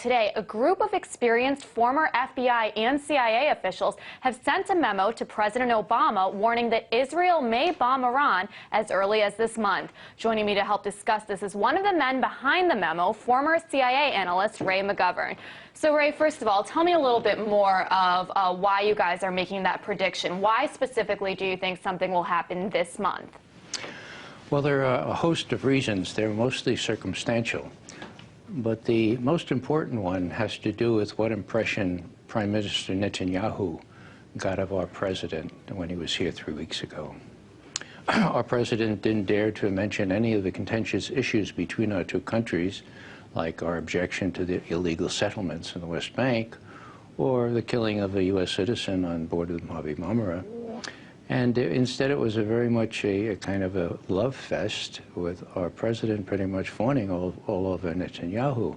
today, a group of experienced former FBI and CIA officials have sent a memo to President Obama warning that Israel may bomb Iran as early as this month. Joining me to help discuss this is one of the men behind the memo, former CIA analyst Ray McGovern. So, Ray, first of all, tell me a little bit more of why you guys are making that prediction. Why specifically do you think something will happen this month? Well, there are a host of reasons. They're mostly circumstantial. But the most important one has to do with what impression Prime Minister Netanyahu got of our president when he was here 3 weeks ago. Our president didn't dare to mention any of the contentious issues between our two countries, like our objection to the illegal settlements in the West Bank, or the killing of a U.S. citizen on board of the Mavi Marmara. And instead, it was very much a kind of a love fest with our president pretty much fawning all over Netanyahu.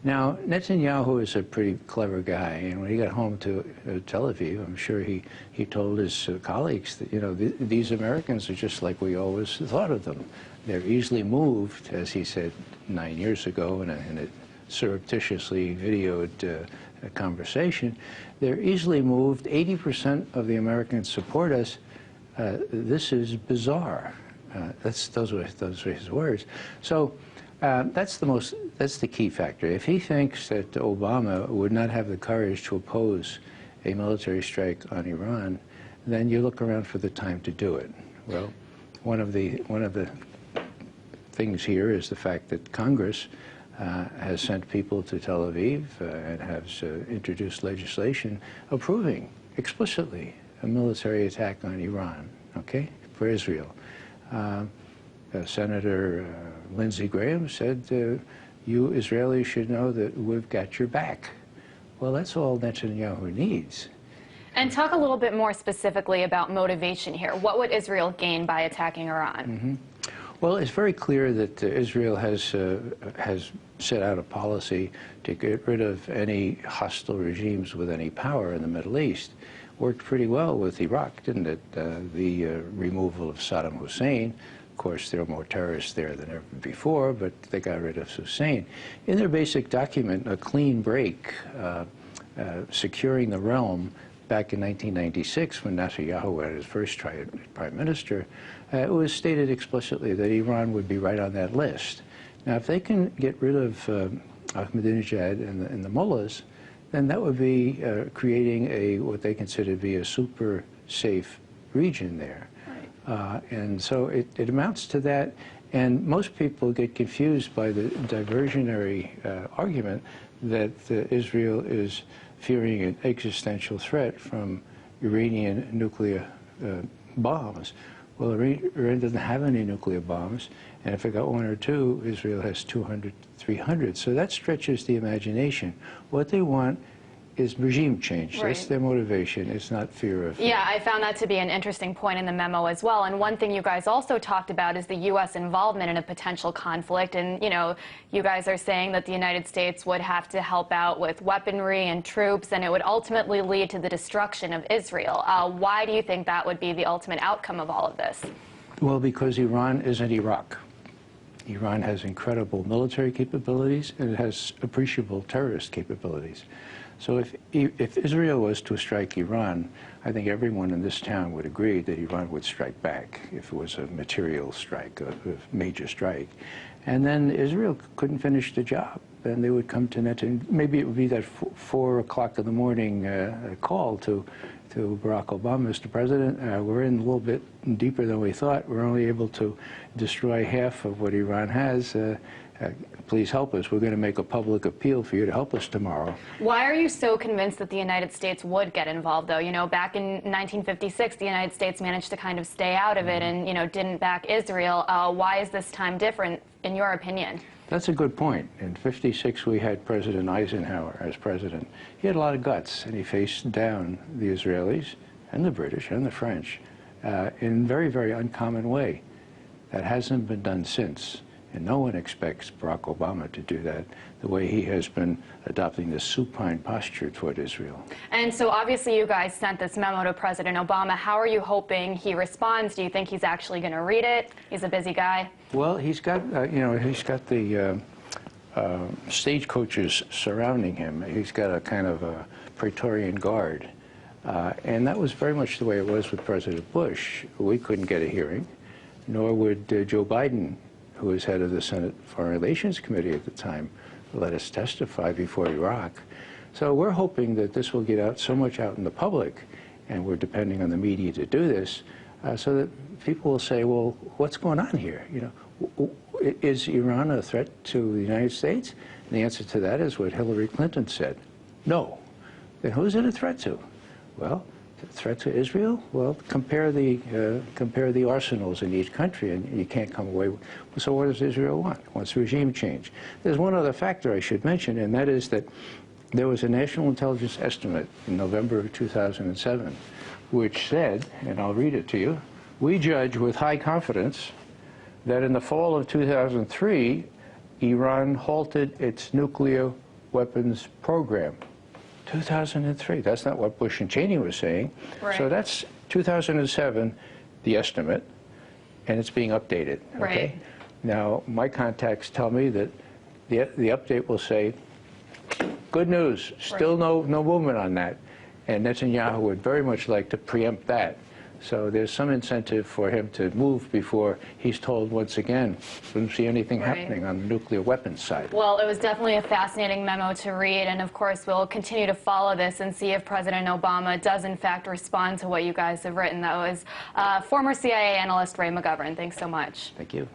Now, Netanyahu is a pretty clever guy, and when he got home to Tel Aviv, I'm sure he told his colleagues that, you know, these Americans are just like we always thought of them. They're easily moved, as he said 9 years ago in a surreptitiously videoed conversation. They're easily moved. 80% of the Americans support us. This is bizarre. Those were his words. So that's the key factor. If he thinks that Obama would not have the courage to oppose a military strike on Iran, then you look around for the time to do it. Well, one of the things here is the fact that Congress has sent people to Tel Aviv and has introduced legislation approving explicitly a military attack on Iran, okay, for Israel. Senator Lindsey Graham said, you Israelis should know that we've got your back. Well, that's all Netanyahu needs. And talk a little bit more specifically about motivation here. What would Israel gain by attacking Iran? Mm-hmm. Well, it's very clear that Israel has set out a policy to get rid of any hostile regimes with any power in the Middle East. Worked pretty well with Iraq, didn't it? The removal of Saddam Hussein. Of course, there are more terrorists there than ever before, but they got rid of Hussein. In their basic document, a clean break, securing the realm, back in 1996, when Netanyahu had his first prime minister, it was stated explicitly that Iran would be right on that list. Now, if they can get rid of Ahmadinejad and the mullahs, then that would be creating what they consider to be a super safe region there. Right. And so it amounts to that. And most people get confused by the diversionary argument that Israel is fearing an existential threat from Iranian nuclear bombs. Well, Iran doesn't have any nuclear bombs, and if it got one or two, Israel has 200, 300. So that stretches the imagination. What they want is regime change. Right. That's their motivation. It's not fear of... Yeah, I found that to be an interesting point in the memo as well. And one thing you guys also talked about is the U.S. involvement in a potential conflict. And, you know, you guys are saying that the United States would have to help out with weaponry and troops, and it would ultimately lead to the destruction of Israel. Why do you think that would be the ultimate outcome of all of this? Well, because Iran isn't Iraq. Iran has incredible military capabilities, and it has appreciable terrorist capabilities. So if Israel was to strike Iran, I think everyone in this town would agree that Iran would strike back if it was a material strike, a major strike. And then Israel couldn't finish the job. Then they would come to Netanyahu. Maybe it would be that 4 o'clock in the morning call to Barack Obama, Mr. President, we're in a little bit deeper than we thought. We're only able to destroy half of what Iran has. Please help us. We're going to make a public appeal for you to help us tomorrow. Why are you so convinced that the United States would get involved, though? You know, back in 1956, the United States managed to kind of stay out of it and, you know, didn't back Israel. Why is this time different, in your opinion? That's a good point. In '56, we had President Eisenhower as president. He had a lot of guts, and he faced down the Israelis and the British and the French in a very, very uncommon way. That hasn't been done since. And no one expects Barack Obama to do that the way he has been adopting this supine posture toward Israel. And so obviously you guys sent this memo to President Obama. How are you hoping he responds? Do you think he's actually going to read it? He's a busy guy. Well, he's got, he's got the stagecoaches surrounding him. He's got a kind of a Praetorian guard. And that was very much the way it was with President Bush. We couldn't get a hearing, nor would Joe Biden, who was head of the Senate Foreign Relations Committee at the time, let us testify before Iraq. So we're hoping that this will get out so much out in the public, and we're depending on the media to do this, so that people will say, well, what's going on here? You know, is Iran a threat to the United States? And the answer to that is what Hillary Clinton said. No. Then who's it a threat to? Well, a threat to Israel? Well, compare the arsenals in each country, and you can't come away. So what does Israel want? It wants regime change. There's one other factor I should mention, and that is that there was a national intelligence estimate in November of 2007, which said, and I'll read it to you, we judge with high confidence that in the fall of 2003, Iran halted its nuclear weapons program. 2003, that's not what Bush and Cheney were saying. Right. So that's 2007, the estimate, and it's being updated. Okay? Right. Now, my contacts tell me that the update will say, good news, still no movement on that. And Netanyahu would very much like to preempt that. So there's some incentive for him to move before he's told once again, doesn't see anything happening on the nuclear weapons side. Well, it was definitely a fascinating memo to read, and of course we'll continue to follow this and see if President Obama does in fact respond to what you guys have written. That was former CIA analyst Ray McGovern. Thanks so much. Thank you.